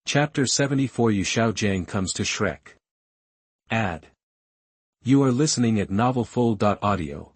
Chapter 74 Xiaogang comes to Shrek. Ad. You are listening at novelfull.audio.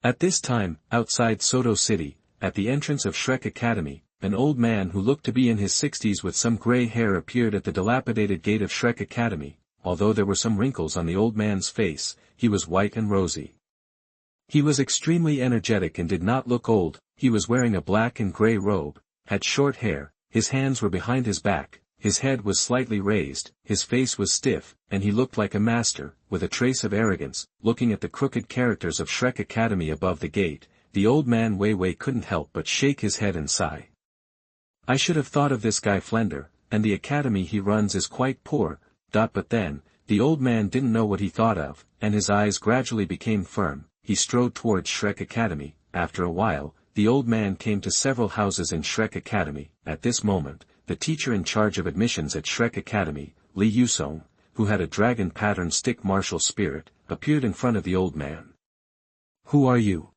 At this time, outside Soto City, at the entrance of Shrek Academy, an old man who looked to be in his 60s with some gray hair appeared at the dilapidated gate of Shrek Academy. Although there were some wrinkles on the old man's face, he was white and rosy. He was extremely energetic and did not look old. He was wearing a black and gray robe, had short hair, his hands were behind his back, his head was slightly raised, his face was stiff, and he looked like a master, with a trace of arrogance. Looking at the crooked characters of Shrek Academy above the gate, the old man Wei couldn't help but shake his head and sigh. I should have thought of this guy Flender, and the academy he runs is quite poor. But then, the old man didn't know what he thought of, and his eyes gradually became firm. He strode towards Shrek Academy. After a while, the old man came to several houses in Shrek Academy. At this moment, the teacher in charge of admissions at Shrek Academy, Liu Erlong, who had a dragon-patterned stick martial spirit, appeared in front of the old man. Who are you?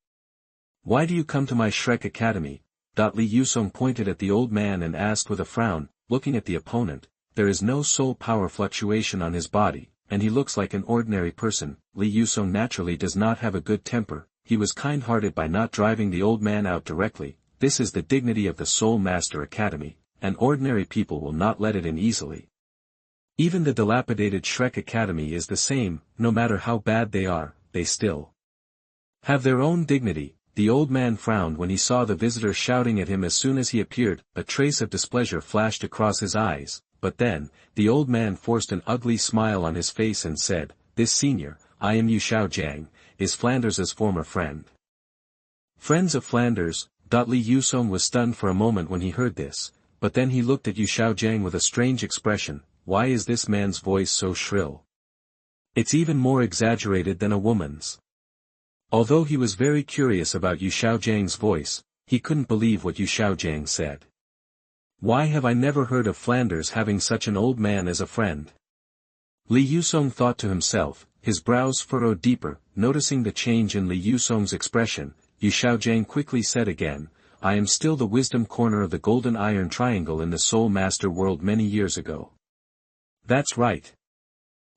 Why do you come to my Shrek Academy? Liu Erlong pointed at the old man and asked with a frown, looking at the opponent. There is no soul power fluctuation on his body, and he looks like an ordinary person. Liu Erlong naturally does not have a good temper. He was kind-hearted by not driving the old man out directly. This is the dignity of the Soul Master Academy, and ordinary people will not let it in easily. Even the dilapidated Shrek Academy is the same. No matter how bad they are, they still have their own dignity. The old man frowned when he saw the visitor shouting at him as soon as he appeared. A trace of displeasure flashed across his eyes, but then, the old man forced an ugly smile on his face and said, "This senior, I am Xiaogang, is Flanders' former friend." Friends of Flanders. Liu Erlong was stunned for a moment when he heard this, but then he looked at Xiaogang with a strange expression. Why is this man's voice so shrill? It's even more exaggerated than a woman's. Although he was very curious about Xiaogang's voice, he couldn't believe what Xiaogang said. Why have I never heard of Flanders having such an old man as a friend? Liu Erlong thought to himself, his brows furrowed deeper. Noticing the change in Liu Erlong's expression, Xiaogang quickly said again, I am still the wisdom corner of the golden iron triangle in the Soul Master world many years ago. That's right.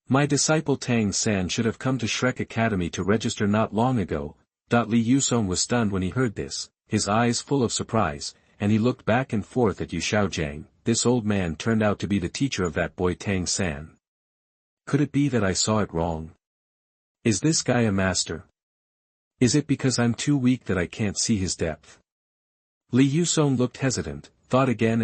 My disciple Tang San should have come to Shrek Academy to register not long ago. Liu Erlong was stunned when he heard this, his eyes full of surprise, and he looked back and forth at Xiaogang. This old man turned out to be the teacher of that boy Tang San. Could it be that I saw it wrong? Is this guy a master? Is it because I'm too weak that I can't see his depth? Liu Erlong looked hesitant, thought again,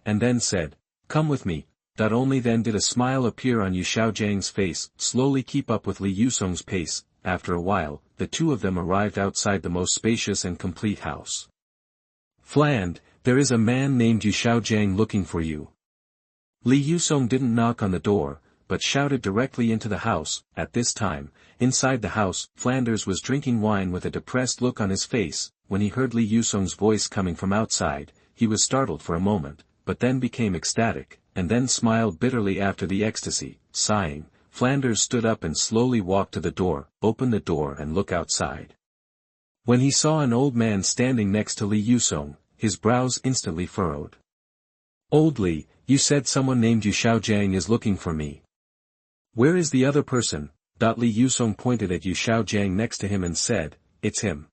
and then said, Come with me. Only then did a smile appear on Xiaogang's face. Slowly keep up with Liu Erlong's pace. After a while, the two of them arrived outside the most spacious and complete house. Fland, there is a man named Xiaogang looking for you. Liu Erlong didn't knock on the door, but shouted directly into the house. At this time, inside the house, Flanders was drinking wine with a depressed look on his face. When he heard Liu Erlong's voice coming from outside, he was startled for a moment, but then became ecstatic, and then smiled bitterly after the ecstasy. Sighing, Flanders stood up and slowly walked to the door, opened the door and looked outside. When he saw an old man standing next to Liu Erlong, his brows instantly furrowed. Old Li, you said someone named Xiaogang is looking for me. Where is the other person? Liu Erlong pointed at Xiaogang next to him and said, It's him.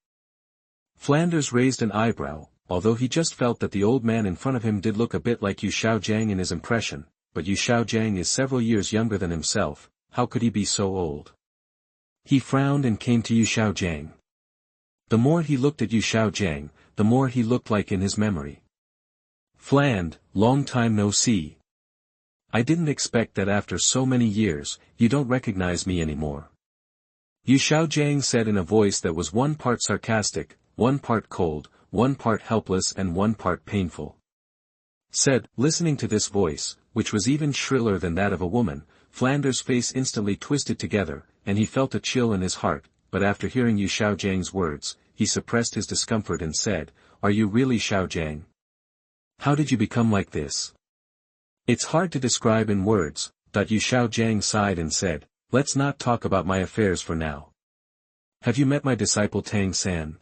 Flanders raised an eyebrow, although he just felt that the old man in front of him did look a bit like Xiaogang in his impression, but Xiaogang is several years younger than himself. How could he be so old? He frowned and came to Xiaogang. The more he looked at Xiaogang, the more he looked like in his memory. Fland, long time no see. I didn't expect that after so many years, you don't recognize me anymore. Xiaogang said in a voice that was one part sarcastic, one part cold, one part helpless and one part painful. Said, listening to this voice, which was even shriller than that of a woman, Flanders' face instantly twisted together, and he felt a chill in his heart, but after hearing Xiaogang's words, he suppressed his discomfort and said, Are you really Xiaogang? How did you become like this? It's hard to describe in words. Xiaogang sighed and said, Let's not talk about my affairs for now. Have you met my disciple Tang San?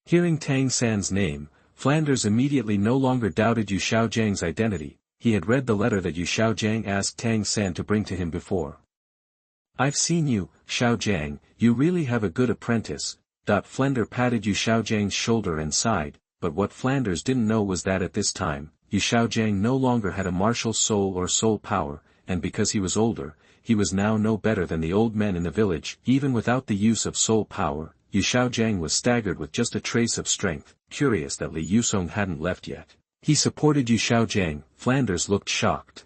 Hearing Tang San's name, Flanders immediately no longer doubted Xiaogang's identity. he had read the letter that Yu Xiaogang asked Tang San to bring to him before. "I've seen you, Xiaogang, you really have a good apprentice." Flender patted Yu Xiaogang's shoulder and sighed, but what Flanders didn't know was that at this time, Yu Xiaogang no longer had a martial soul or soul power, and because he was older, he was now no better than the old men in the village. Even without the use of soul power, Yu Xiaogang was staggered with just a trace of strength. Curious that Li Yusong hadn't left yet. He supported Yu Xiaogang. Flanders looked shocked.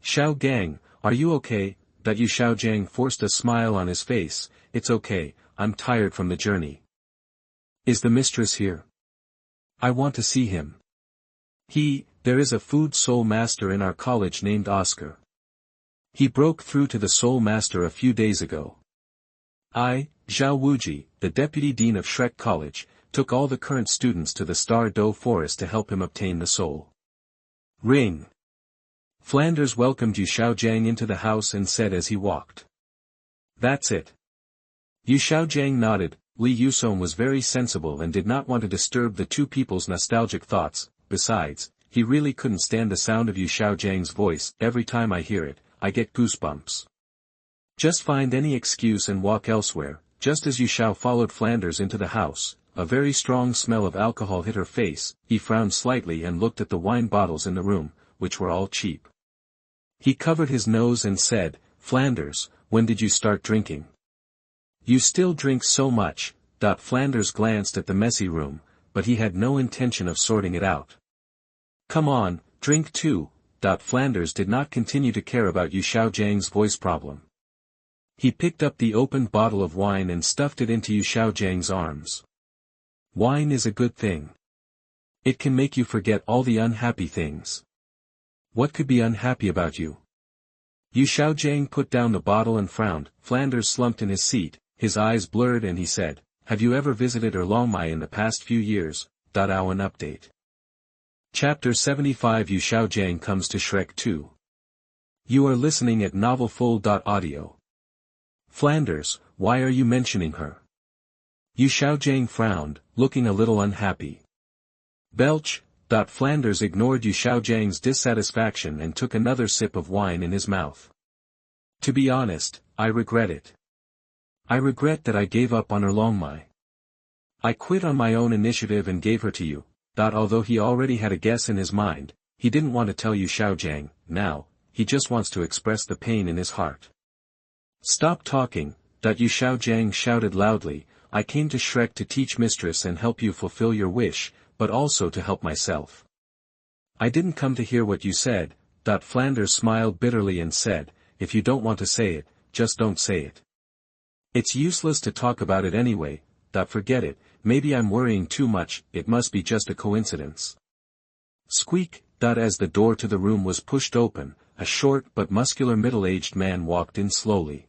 "Xiaogang, are you okay?" Yu Xiaogang forced a smile on his face. "It's okay, I'm tired from the journey." "Is the mistress here? I want to see him." There is a food soul master in our college named Oscar. He broke through to the soul master a few days ago. Zhao Wuji, the deputy dean of Shrek College, took all the current students to the Star Do Forest to help him obtain the soul. Ring. Flanders welcomed Yu Xiaogang into the house and said as he walked. "That's it." Yu Xiaogang nodded. Li Yusong was very sensible and did not want to disturb the two people's nostalgic thoughts. Besides, he really couldn't stand the sound of Yu Xiaogangs voice. "Every time I hear it, I get goosebumps. Just find any excuse and walk elsewhere." Just as Yu Xiao followed Flanders into the house, a very strong smell of alcohol hit her face. He frowned slightly and looked at the wine bottles in the room, which were all cheap. He covered his nose and said, "Flanders, when did you start drinking? You still drink so much." Flanders glanced at the messy room, but he had no intention of sorting it out. "Come on, drink too." Flanders did not continue to care about Yu Xiaogangs voice problem. He picked up the opened bottle of wine and stuffed it into Yu Xiaogangs arms. "Wine is a good thing. It can make you forget all the unhappy things." "What could be unhappy about you?" Yu Xiaogang put down the bottle and frowned. Flanders slumped in his seat, his eyes blurred, and he said, "Have you ever visited Erlong in the past few years?" An update. Chapter 75 Yu Xiaogang comes to Shrek 2. You are listening at novelfull.audio. Flanders, why are you mentioning her? Yu Xiaogang frowned, looking a little unhappy. Belch. Flanders ignored Yu Xiaogang's dissatisfaction and took another sip of wine in his mouth. "To be honest, I regret it. I regret that I gave up on Erlong. I quit on my own initiative and gave her to you." Although he already had a guess in his mind, he didn't want to tell Yu Xiaogang. Now, he just wants to express the pain in his heart. "Stop talking." Yu Xiaogang shouted loudly, "I came to Shrek to teach mistress and help you fulfill your wish, but also to help myself. I didn't come to hear what you said." Flanders smiled bitterly and said, "If you don't want to say it, just don't say it. It's useless to talk about it anyway. Forget it. Maybe I'm worrying too much, it must be just a coincidence." Squeak. As the door to the room was pushed open, a short but muscular middle-aged man walked in slowly.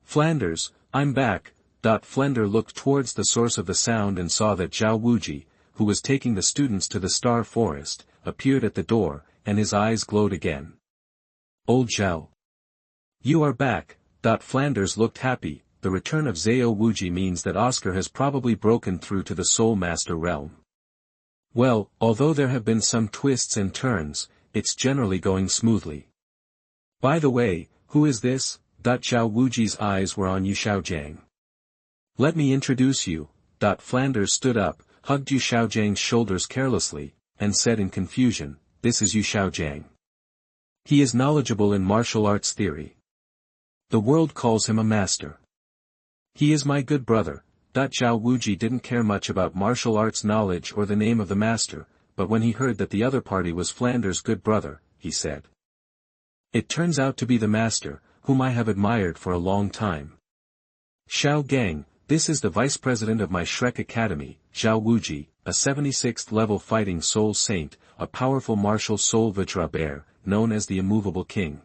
"Flanders, I'm back." Flender looked towards the source of the sound and saw that Zhao Wuji, who was taking the students to the Star Forest, appeared at the door, and his eyes glowed again. "Old Zhao. You are back." Flanders looked happy. The return of Zhao Wuji means that Oscar has probably broken through to the Soul Master realm. Well, although there have been some twists and turns, it's generally going smoothly. "By the way, who is this?" Zhao Wuji's eyes were on Yu Xiaogang. "Let me introduce you." Flanders stood up, hugged Yu Xiaogang's shoulders carelessly, and said in confusion, "This is Yu Xiaogang. He is knowledgeable in martial arts theory. The world calls him a master. He is my good brother." Zhao Wuji didn't care much about martial arts knowledge or the name of the master, but when he heard that the other party was Flanders' good brother, he said, "It turns out to be the master, whom I have admired for a long time. Xiaogang, this is the vice president of my Shrek Academy, Zhao Wuji, a 76th level fighting soul saint, a powerful martial soul Vajra bear, known as the immovable king.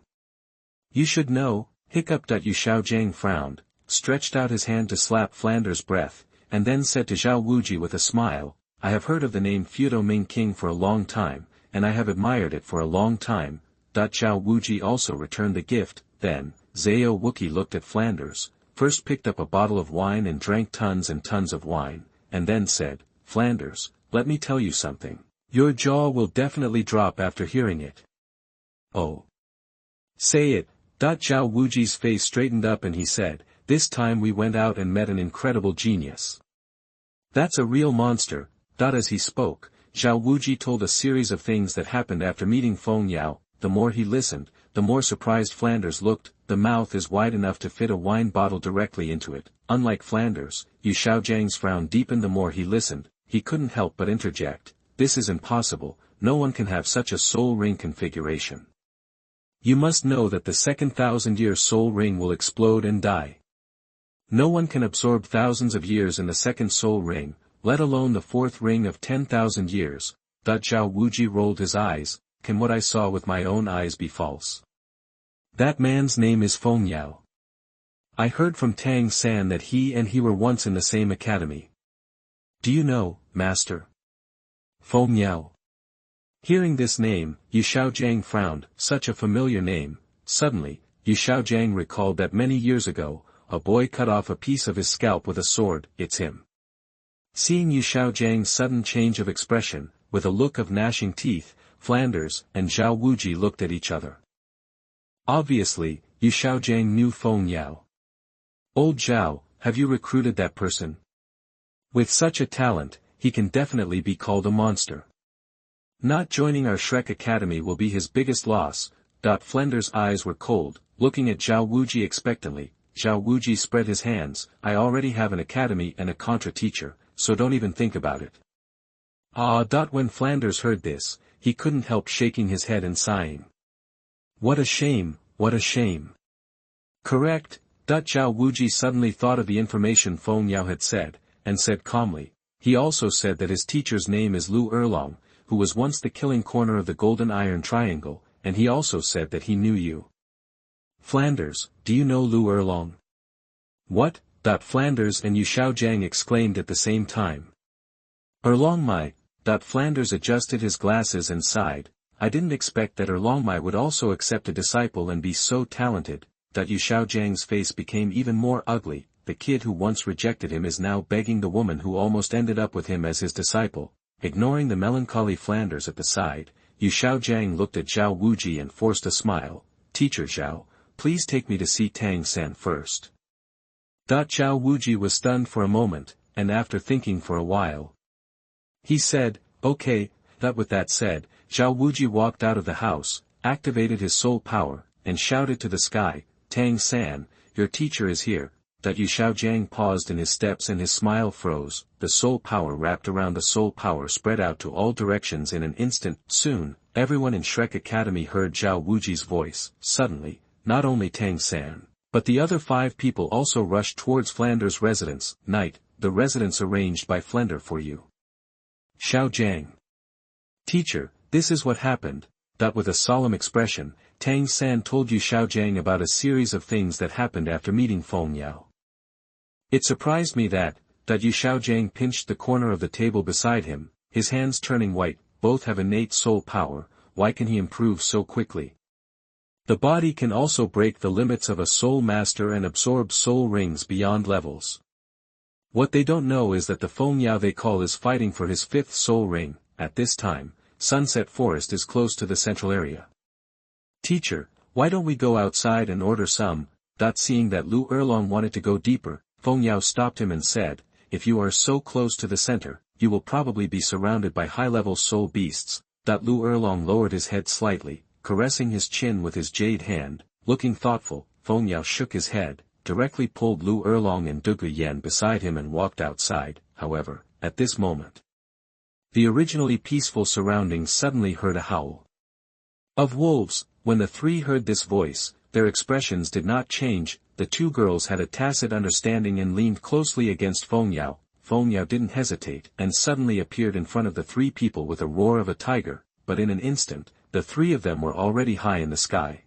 You should know." Hiccup. Yu Xiaogang frowned, stretched out his hand to slap Flanders' breath, and then said to Zhao Wuji with a smile, "I have heard of the name Feudo Ming King for a long time, and I have admired it for a long time." Zhao Wuji also returned the gift. Then, Zhao Wuji looked at Flanders, first picked up a bottle of wine and drank tons and tons of wine, and then said, "Flanders, let me tell you something. Your jaw will definitely drop after hearing it. Oh. Say it. Zhao Wuji's face straightened up and he said, this time we went out and met an incredible genius. That's a real monster. As he spoke, Zhao Wuji told a series of things that happened after meeting Feng Yao. The more he listened, the more surprised Flanders looked. The mouth is wide enough to fit a wine bottle directly into it. Unlike Flanders, Yu Xiaojiang's frown deepened the more he listened. He couldn't help but interject, this is impossible, no one can have such a soul ring configuration. You must know that the second 1,000-year soul ring will explode and die. No one can absorb thousands of years in the second soul ring, let alone the fourth ring of 10,000 years. Zhao Wuji rolled his eyes, can what I saw with my own eyes be false? That man's name is Feng Yao. I heard from Tang San that he and he were once in the same academy. Do you know, master? Feng Yao. Hearing this name, Yu Xiaojiang frowned, such a familiar name. Suddenly, Yu Xiaojiang recalled that many years ago, a boy cut off a piece of his scalp with a sword. It's him. Seeing Yu Xiaojiang's sudden change of expression, with a look of gnashing teeth, Flanders and Zhao Wuji looked at each other. Obviously, Yu Xiaojiang knew Feng Yao. Old Zhao, have you recruited that person? With such a talent, he can definitely be called a monster. Not joining our Shrek Academy will be his biggest loss. Flanders' eyes were cold, looking at Zhao Wuji expectantly. Zhao Wuji spread his hands, I already have an academy and a contra teacher, so don't even think about it. When Flanders heard this, he couldn't help shaking his head and sighing. What a shame, what a shame. Correct. Zhao Wuji suddenly thought of the information Feng Yao had said, and said calmly, he also said that his teacher's name is Liu Erlong, who was once the killing corner of the Golden Iron Triangle, and he also said that he knew you. Flanders, do you know Liu Erlong? What? Flanders and Yu Xiaojiang exclaimed at the same time. Erlong Mai. Flanders adjusted his glasses and sighed, I didn't expect that Erlong Mai would also accept a disciple and be so talented. Yu Xiaojiang's face became even more ugly, the kid who once rejected him is now begging the woman who almost ended up with him as his disciple. Ignoring the melancholy Flanders at the side, Yu Xiaojiang looked at Zhao Wuji and forced a smile. Teacher Zhao, please take me to see Tang San first. Zhao Wuji was stunned for a moment, and after thinking for a while, he said, okay. With that said, Zhao Wuji walked out of the house, activated his soul power, and shouted to the sky, Tang San, your teacher is here. Yu Xiaojiang paused in his steps and his smile froze. The soul power wrapped around the soul power spread out to all directions in an instant. Soon, everyone in Shrek Academy heard Zhao Wuji's voice. Suddenly, not only Tang San, but the other 5 people also rushed towards Flanders' residence. Knight, the residence arranged by Flender for you. Xiaojiang. Teacher, this is what happened. With a solemn expression, Tang San told Yu Xiaojiang about a series of things that happened after meeting Feng Yao. It surprised me that Yu Xiaojiang pinched the corner of the table beside him, his hands turning white. Both have innate soul power, why can he improve so quickly? The body can also break the limits of a soul master and absorb soul rings beyond levels. What they don't know is that the Feng Yao they call is fighting for his 5th soul ring. At this time, Sunset Forest is close to the central area. Teacher, why don't we go outside and order some? Seeing that Liu Erlong wanted to go deeper, Feng Yao stopped him and said, if you are so close to the center, you will probably be surrounded by high-level soul beasts. Liu Erlong lowered his head slightly, caressing his chin with his jade hand. Looking thoughtful, Feng Yao shook his head, directly pulled Liu Erlong and Douluo Yen beside him and walked outside. However, at this moment, the originally peaceful surroundings suddenly heard a howl of wolves. When the 3 heard this voice, their expressions did not change. The 2 girls had a tacit understanding and leaned closely against Feng Yao. Feng Yao didn't hesitate and suddenly appeared in front of the 3 people with a roar of a tiger, but in an instant, the 3 of them were already high in the sky.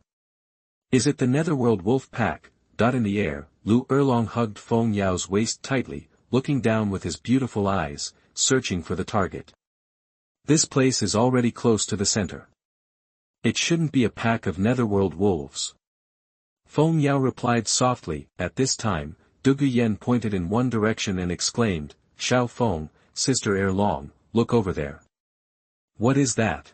Is it the Netherworld wolf pack? In the air, Liu Erlong hugged Feng Yao's waist tightly, looking down with his beautiful eyes, searching for the target. This place is already close to the center. It shouldn't be a pack of Netherworld wolves. Feng Yao replied softly. At this time, Douluo Yen pointed in one direction and exclaimed, Xiao Feng, Sister Erlong, look over there. What is that?